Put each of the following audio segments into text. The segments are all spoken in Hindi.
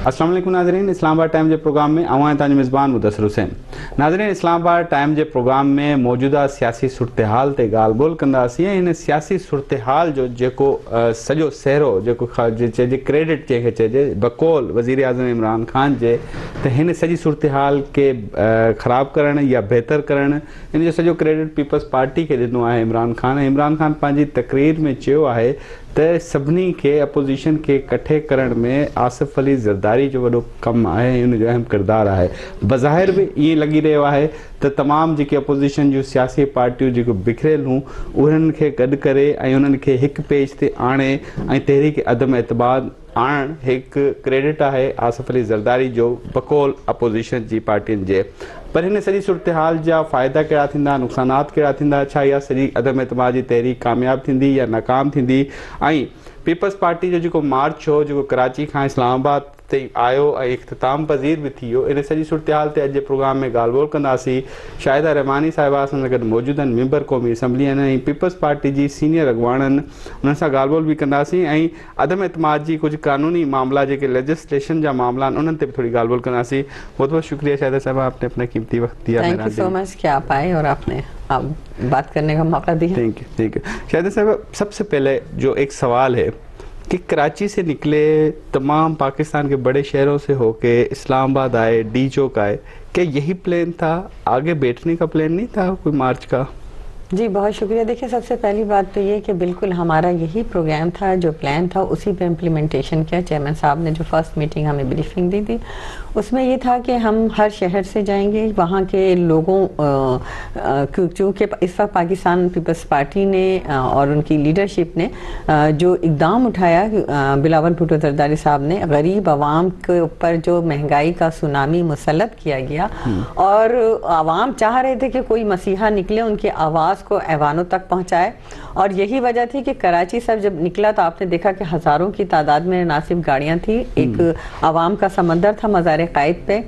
अस्सलाम वालेकुम नाज़रीन, इस्लामाबाद टाइम जे प्रोग्राम में आवां तव्हांजो मेज़बान मुदस्सिर हुसैन। नाज़रीन, इस्लामाबाद टाइम जे प्रोग्राम में मौजूदा सियासी सूरत हाल ते ॻाल्हि ॿोल कंदासीं ऐं इन सियासी सूरत हाल जो जेको सॼो सहरो जेको चइजे क्रेडिट जंहिंखे चइजे बकौल वज़ीर आज़म इमरान ख़ान जे, त हिन सॼी सूरत हाल खे ख़राबु करणु या बहितर करणु इन जो सॼो क्रेडिट पीपल्स पार्टी खे ॾिनो आहे इमरान ख़ान। ऐं इमरान ख़ान पंहिंजी तक़रीर में चयो आहे त सभिनी खे अपोज़िशन खे कठे करण में आसिफ अली ज़रदारी जो वॾो कमु आहे ऐं उनजो अहम किरदारु आहे। बज़ाहिर बि ईअं लॻी रहियो आहे त तमामु जेके अपोज़िशन जूं सियासी पार्टियूं जेको बिखरियल हूं उन्हनि खे गॾु करे ऐं उन्हनि खे हिकु पेज ते आणे ऐं तहरीक अदम एतबार आणणु हिकु क्रेडिट आहे आसिफ अली ज़रदारी जो बकौल अपोज़िशन जी पार्टियुनि जे। पर हिन सॼी सूरत हाल जा फ़ाइदा कहिड़ा थींदा, नुक़सानात कहिड़ा थींदा, छा इहा सॼी अदम एतबार जी तहरीक कामयाबु थींदी या नाकाम थींदी, ऐं पीपल्स पार्टी जो जेको मार्च हो जेको कराची खां इस्लामाबाद ताईं आयो ऐं इख़्तिताम पज़ीर बि थी वियो, इन सॼी सूरत हाल ते अॼु जे प्रोग्राम में ॻाल्हि ॿोल कंदासीं। शाहिदा रहमानी साहिबा असां सां गॾु मौजूदु आहिनि, मेंबर क़ौमी असम्बली आहिनि ऐं पीपल्स पार्टी जी सीनियर अॻुवाणनि, उन्हनि सां ॻाल्हि ॿोल बि कंदासीं ऐं अदम एतमाद जी कुझु कानूनी मामला जेके लेजिस्लेशन जा मामला आहिनि उन्हनि ते बि थोरी ॻाल्हि ॿोल कंदासीं। बहुत बहुत शुक्रिया शाहिदा साहिबा, आपने अपना कीमती वक्त दिया। थैंक यू सो मच कि आप आए और आपने बात करने का मौका दिया। थैंक यू शाहिदा साहिबा, सबसे पहले जो एक सवाल है कि कराची से निकले तमाम पाकिस्तान के बड़े शहरों से होके इस्लामाबाद आए, डी चौक आए, क्या यही प्लान था? आगे बैठने का प्लान नहीं था कोई मार्च का? जी बहुत शुक्रिया। देखिए, सबसे पहली बात तो ये कि बिल्कुल हमारा यही प्रोग्राम था, जो प्लान था उसी पे इम्प्लीमेंटेशन किया। चेयरमैन साहब ने जो फर्स्ट मीटिंग हमें ब्रीफिंग दी थी उसमें ये था कि हम हर शहर से जाएंगे, वहाँ के लोगों क्योंकि इस वक्त पाकिस्तान पीपल्स पार्टी ने और उनकी लीडरशिप ने जो इकदाम उठाया, बिलावल भुट्टो जरदारी साहब ने, गरीब आवाम के ऊपर जो महंगाई का सुनामी मुसल्लत किया गया और आवाम चाह रहे थे कि कोई मसीहा निकले, उनकी आवाज़ को ऐवानों तक पहुंचाए। और यही वजह थी कि कराची सब जब निकला तो आपने देखा कि हज़ारों की तादाद में ना सिर्फ गाड़ियाँ थी, एक आवाम का समंदर था मज़ार क़ाइद पे।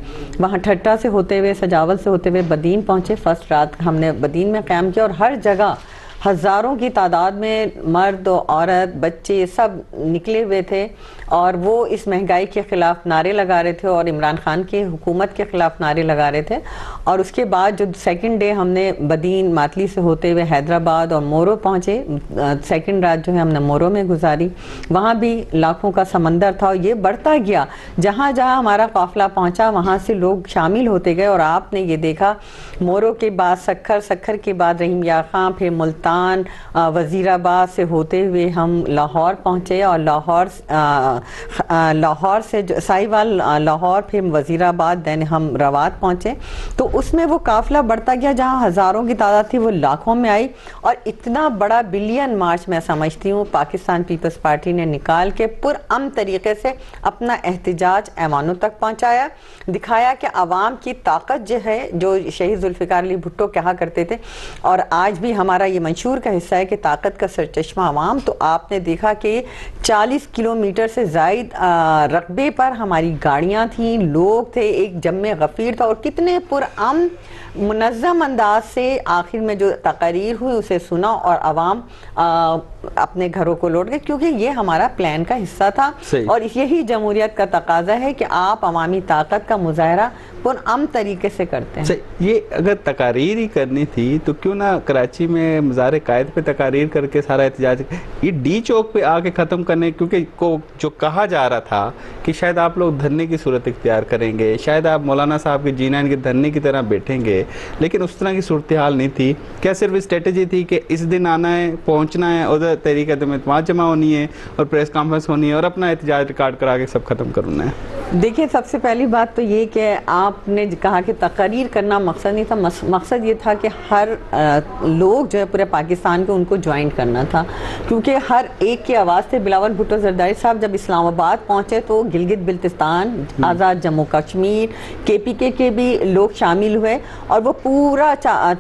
वहाँ ठट्टा से होते हुए, सजावल से होते हुए बदीन पहुँचे। फर्स्ट रात हमने बदीन में क़याम किया और हर जगह हज़ारों की तादाद में मर्द, औरत, बच्चे सब निकले हुए थे और वो इस महंगाई के ख़िलाफ़ नारे लगा रहे थे और इमरान ख़ान की हुकूमत के ख़िलाफ़ नारे लगा रहे थे। और उसके बाद जो सेकंड डे हमने बदीन, मातली से होते हुए हैदराबाद और मोरो पहुँचे। सेकंड रात जो है हमने मोरो में गुजारी, वहाँ भी लाखों का समंदर था और ये बढ़ता गया। जहाँ जहाँ हमारा काफ़िला पहुँचा वहाँ से लोग शामिल होते गए और आपने ये देखा मोरो के बाद सखर, सखर के बाद रहीम यार खां, फिर मुल्तान, वज़ीराबाद से होते हुए हम लाहौर पहुँचे और लाहौर से साहिवाल, लाहौर, फिर वज़ीराबाद, दैन हम रवात पहुँचे। तो उसमें वो काफ़िला बढ़ता गया, जहाँ हज़ारों की तादाद थी वो लाखों में आई और इतना बड़ा बिलियन मार्च मैं समझती हूँ पाकिस्तान पीपल्स पार्टी ने निकाल के पुरअमन तरीके से अपना एहतजाज ऐवानों तक पहुँचाया, दिखाया कि आवाम की ताकत जो है, जो शहीद जुल्फ़िकार अली भुट्टो कहा करते थे और आज भी हमारा ये मंशूर का हिस्सा है कि ताकत का सरचश्मा आवाम। तो आपने देखा कि 40 किलोमीटर से ज़ायद रकबे पर हमारी गाड़ियाँ थीं, लोग थे, एक जम्मे गफ़ीर था और कितने पुरअमन मुनज़्ज़म अंदाज से आखिर में जो तकरीर हुई उसे सुना और आवाम अपने घरों को लौट गए, क्योंकि ये हमारा प्लान का हिस्सा था। और यही जमहूरियत का तकाजा है कि आप अवामी ताकत का मुजाहरा पुरअमन तरीके से करते हैं। ये अगर तकारीर ही करनी थी तो क्यों ना कराची में मज़ार क़ाइद पे तकारीर करके सारा एहतजाज ये डी चौक पे आके ख़त्म करने, क्योंकि को जो कहा जा रहा था कि शायद आप लोग धरने की सूरत इख्तियार करेंगे, शायद आप मौलाना साहब के जीनाइन के धरने की तरह बैठेंगे, लेकिन उस तरह की सूरत हाल नहीं थी। क्या सिर्फ स्ट्रेटजी थी कि इस दिन आना है, पहुँचना है, उधर तहरीक अदम एतमाद जमा होनी है और प्रेस कॉन्फ्रेंस होनी है और अपना एहतजाज रिकॉर्ड करा के सब ख़त्म करना है? देखिए, सबसे पहली बात तो ये कि आपने कहा कि तकरीर करना मकसद नहीं था, मकसद ये था कि हर लोग जो है पूरे पाकिस्तान को उनको ज्वाइन करना था, क्योंकि हर एक की आवाज़ से। बिलावल भुट्टो जरदारी साहब जब इस्लामाबाद पहुँचे तो गिलगित बिल्तिस्तान, आज़ाद जम्मू कश्मीर, KPK के भी लोग शामिल हुए और वो पूरा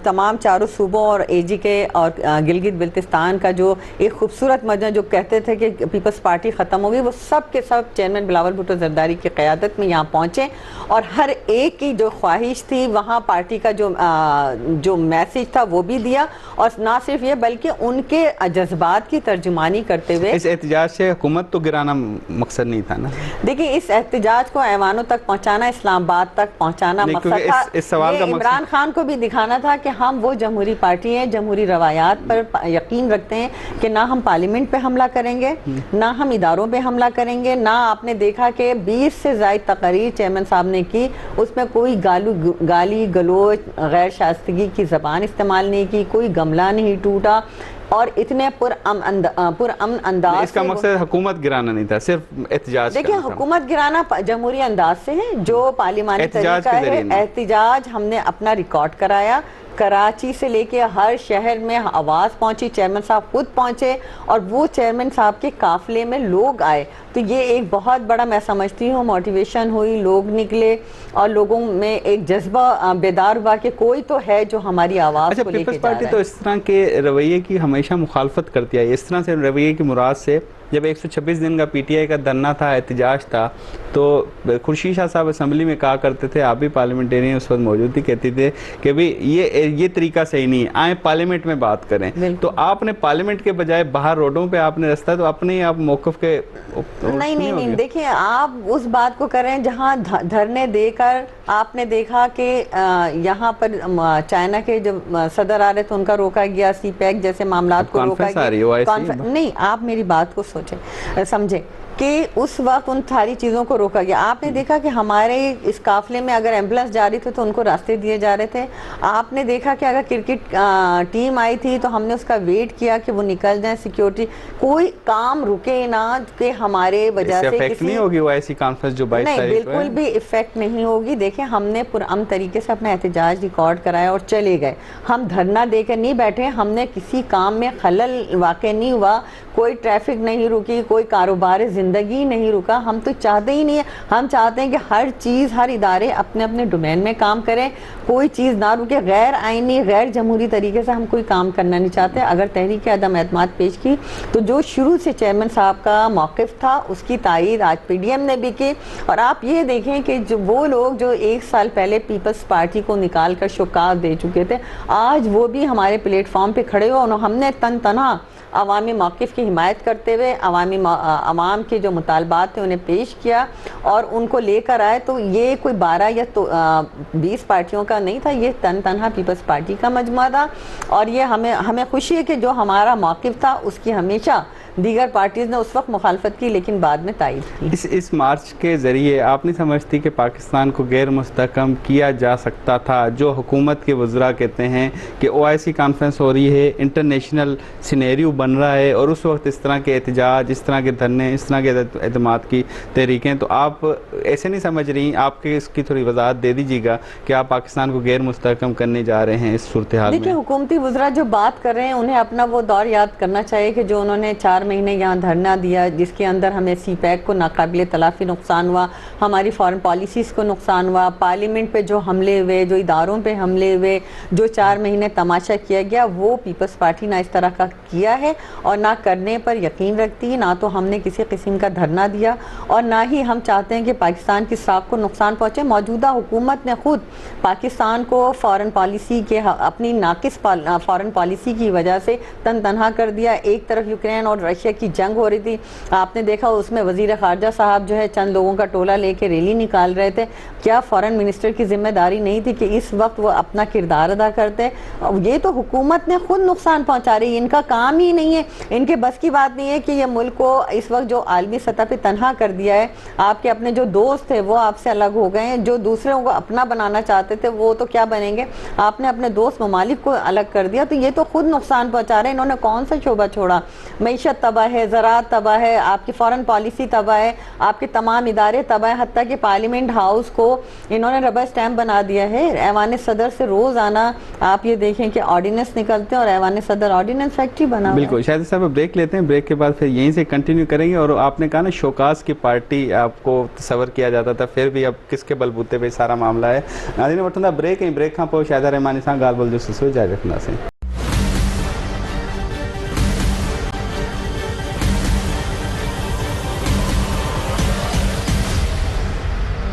तमाम चारों सूबों और AG के और गिलगित बिल्तिस्तान का जो एक खूबसूरत मजमा जो कहते थे कि पीपल्स पार्टी ख़त्म हो गई, वो सब के सब चेयरमैन बिलावल भुट्टो जरदारी के क़यादत में यहाँ पहुँचे और हर एक की जो ख्वाहिश थी वहाँ पार्टी का जो मैसेज था वो भी दिया, और ना सिर्फ ये बल्कि उनके जज्बात की तर्जुमानी करते हुए। इस एहतजाज से हुकूमत तो गिराना मकसद नहीं था ना? देखिए, इस एहतजाज को ऐवानों तक पहुँचाना, इस्लामाबाद तक पहुँचाना मकसद था। इस सवाल का इमरान खान को भी दिखाना था कि हम वो जमहूरी पार्टी है, जमहूरी रवायात पर यकीन रखते हैं कि ना हम पार्लियामेंट पे हमला करेंगे, ना हम इदारों पे हमला करेंगे। ना आपने देखा कि 20 से ज़ायद तकरीर चेयरमैन साहब ने की, उसमें कोई गाली गलोच गैर शाइस्तगी की ज़बान इस्तेमाल नहीं की, कोई गमला नहीं टूटा, और इतने पुरअमन अंदाज। इसका मकसद हुकूमत गिराना नहीं था, सिर्फ एहतजाज। देखिए, हुकूमत गिराना जमहूरी अंदाज से है, जो पार्लियामानी तरीका है। एहतजाज हमने अपना रिकॉर्ड कराया, कराची से लेके हर शहर में आवाज़ पहुंची, चेयरमैन साहब खुद पहुंचे और वो चेयरमैन साहब के काफिले में लोग आए। तो ये एक बहुत बड़ा, मैं समझती हूँ, मोटिवेशन हुई, लोग निकले और लोगों में एक जज्बा बेदार हुआ कि कोई तो है जो हमारी आवाज़ को लेके जा रहा है। पीपल्स पार्टी तो इस तरह के रवैये की हमेशा मुखालफत करती है। इस तरह से रवैये की मुराद से जब 126 दिन का पीटीआई का धरना था, एहतजाज था, तो खुर्शीद शाह साहब असम्बली में कहा करते थे, आप भी पार्लियामेंटेरियन उस वक्त मौजूद थी, कहती थे कि भाई ये तरीका सही नहीं है, आए पार्लियामेंट में बात करें। तो आपने पार्लियामेंट के बजाय बाहर रोडों पे आपने रास्ता, तो अपने आप मौक़िफ़ के नहीं, देखिए, आप उस बात को करें जहां धरने देकर आपने देखा कि यहाँ पर चाइना के जब सदर आ रहे थे उनका रोका गया, सीपैक जैसे मामलात को रोका गया। नहीं, आप मेरी बात को समझे कि उस वक्त उन सारी चीज़ों को रोका गया। आपने देखा कि हमारे इस काफिले में अगर एम्बुलेंस जा रही थी तो उनको रास्ते दिए जा रहे थे। आपने देखा कि अगर क्रिकेट टीम आई थी तो हमने उसका वेट किया कि वो निकल जाए, सिक्योरिटी, कोई काम रुके ना कि हमारे वजह से किसी नहीं होगी वो ऐसी कॉन्फ्रेंस जो 22 तारीख को बिल्कुल भी इफेक्ट नहीं होगी। देखिए, हमने पुरअमन तरीके से अपना एहतजाज रिकॉर्ड कराया और चले गए। हम धरना देकर नहीं बैठे, हमने किसी काम में खलल वाक़ नहीं हुआ, कोई ट्रैफिक नहीं रुकी, कोई कारोबार ज़िंदगी नहीं रुका। हम तो चाहते ही नहीं है, हम चाहते हैं कि हर चीज़, हर इदारे अपने अपने डोमेन में काम करें, कोई चीज़ ना रुके। गैर आइनी, गैर जमहूरी तरीके से हम कोई काम करना नहीं चाहते। अगर तहरीक अदम एतमाद पेश की तो जो शुरू से चेयरमैन साहब का मौक़िफ़ था उसकी तायीद आज पीडीएम ने भी की। और आप ये देखें कि जो वो लोग जो 1 साल पहले पीपल्स पार्टी को निकाल कर शौकात दे चुके थे, आज वो भी हमारे प्लेटफॉर्म पर खड़े हो। हमने तन तनहा अवामी मौक़िफ़ की हिमायत करते हुए अवाम के जो मुतालबात थे उन्हें पेश किया और उनको लेकर आए। तो ये कोई 12 या 20 पार्टियों का नहीं था, ये तनहा पीपल्स पार्टी का मजमा था। और ये हमें खुशी है कि जो हमारा मौक़िफ़ था उसकी हमेशा दीगर पार्टीज ने उस वक्त मुखालफत की, लेकिन बाद में तायीद की। इस मार्च के ज़रिए आप नहीं समझती कि पाकिस्तान को गैर मुस्तहकम किया जा सकता था? जो हुकूमत के वज़रा कहते हैं कि OIC कॉन्फ्रेंस हो रही है, इंटरनेशनल सिनेरियो बन रहा है, और उस वक्त इस तरह के एहतजाज, इस तरह के धरने, इस तरह के एतमाद की तहरीकें, तो आप ऐसे नहीं समझ रही? आपके इसकी थोड़ी वजाहत दे दीजिएगा कि आप पाकिस्तान को गैर मुस्तहकम करने जा रहे हैं इस सूरत हाल में। देखिए, हुकूमती वज़रा जो बात कर रहे हैं उन्हें अपना वो दौर याद करना चाहिए कि जो उन्होंने 4 महीने यहाँ धरना दिया, जिसके अंदर हमें सीपैक को नाकाबिले तलाफी नुकसान हुआ, हमारी फॉरेन पॉलिसीज़ को नुकसान हुआ, पार्लियामेंट पे जो हमले हुए, जो इदारों पे हमले हुए, जो 4 महीने तमाशा किया गया, वो पीपल्स पार्टी ना इस तरह का किया है और ना करने पर यकीन रखती है। ना तो हमने किसी किस्म का धरना दिया और ना ही हम चाहते हैं कि पाकिस्तान की साख को नुकसान पहुँचे। मौजूदा हुकूमत ने खुद पाकिस्तान को फ़ॉरेन पॉलिसी के, अपनी नाकिस फ़ॉरेन पॉलिसी की वजह से तनहा कर दिया। एक तरफ यूक्रेन और रशिया की जंग हो रही थी, आपने देखा उसमें वज़ीर ख़ारजा साहब जो है चंद लोगों का टोला लेके रैली निकाल रहे थे। क्या फ़ॉरेन मिनिस्टर की जिम्मेदारी नहीं थी कि इस वक्त वो अपना किरदार अदा करते? ये तो हुकूमत ने खुद नुकसान पहुंचा रही है, इनका काम ही नहीं है, इनके बस की बात नहीं है कि ये मुल्क को इस वक्त जो आलमी सतह पे तनहा कर दिया है। आपके अपने जो दोस्त थे वो आपसे अलग हो गए हैं, जो दूसरों को अपना बनाना चाहते थे वो तो क्या बनेंगे? आपने अपने दोस्त ममालिक को अलग कर दिया, तो ये तो खुद नुकसान पहुंचा रहे हैं। इन्होंने कौन सा शोबा छोड़ा? मईशत तबाह है, ज़राअत तबाह है, आपकी फ़ॉरेन पॉलिसी तबाह है, आपके तमाम इदारे तबाह है, हत्ता कि पार्लियामेंट हाउस को इन्होंने रबर स्टैम्प बना दिया है। ऐवान सदर से रोज़ाना आप ये देखें कि ऑर्डिनेंस निकलते हैं और ऐवान सदर ऑर्डिनेंस फैक्ट्री बना। बिल्कुल। शायद साहब ब्रेक लेते हैं, ब्रेक के बाद फिर यहीं से कंटिन्यू करेंगे। और आपने कहा ना शौकास की पार्टी आपको तस्वर किया जाता था, फिर भी अब किसके बलबूते पे सारा मामला है। नाज़रीन वठंदा ब्रेक, ब्रेक खां पोइ शाहिदा रहमानी सां ॻाल्हि ॿोल जो सिलसिलो जारी रखंदासीं।